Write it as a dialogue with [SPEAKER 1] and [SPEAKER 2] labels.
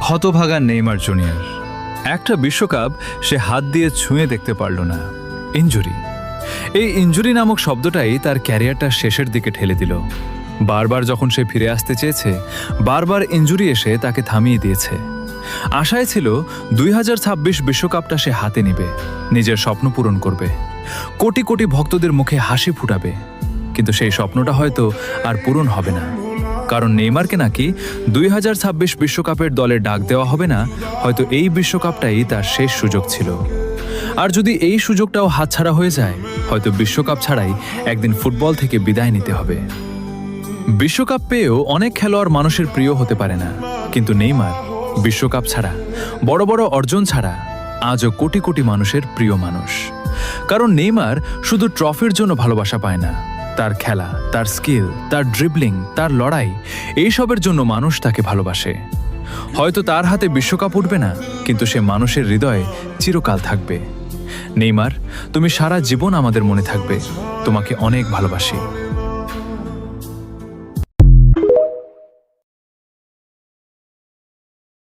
[SPEAKER 1] হতভাগা Neymar junior. একটা বিশ্বকাপ সে হাত দিয়ে ছুঁয়ে দেখতে পারল না। ইনজুরি। এই ইনজুরি নামক শব্দটাই তার ক্যারিয়ারটা শেষের দিকে ঠেলে দিল। বারবার যখন সে ফিরে আসতে চেয়েছে, বারবার ইনজুরি এসে তাকে থামিয়ে দিয়েছে। আশায় ছিল 2026 বিশ্বকাপটা সে হাতে নেবে, নিজের স্বপ্ন পূরণ করবে, কোটি কোটি ভক্তদের মুখে হাসি ফুটাবে। কিন্তু সেই স্বপ্নটা হয়তো আর পূরণ হবে না, কারণ নেইমারকে নাকি 2026 বিশ্বকাপের দলে ডাক দেওয়া হবে না। হয়তো এই বিশ্বকাপটাই তার শেষ সুযোগ ছিল। আর যদি এই সুযোগটাও হাতছাড়া হয়ে যায়, হয়তো বিশ্বকাপ ছাড়াই একদিন ফুটবল থেকে বিদায় নিতে হবে। বিশ্বকাপ পেয়েও অনেক খেলোয়াড় মানুষের প্রিয় হতে পারে না, কিন্তু নেইমার বিশ্বকাপ ছাড়া, বড় বড় অর্জন ছাড়া আজও কোটি কোটি মানুষের প্রিয় মানুষ। কারণ নেইমার শুধু ট্রফির জন্য ভালোবাসা পায় না, তার খেলা, তার স্কিল, তার ড্রিবলিং, তার লড়াই, এইসবের জন্য মানুষ তাকে ভালোবাসে। হয়তো তার হাতে বিশ্বকাপ উঠবে না, কিন্তু সে মানুষের হৃদয়ে চিরকাল থাকবে। নেইমার, তুমি সারা জীবন আমাদের মনে থাকবে। তোমাকে অনেক ভালোবাসি।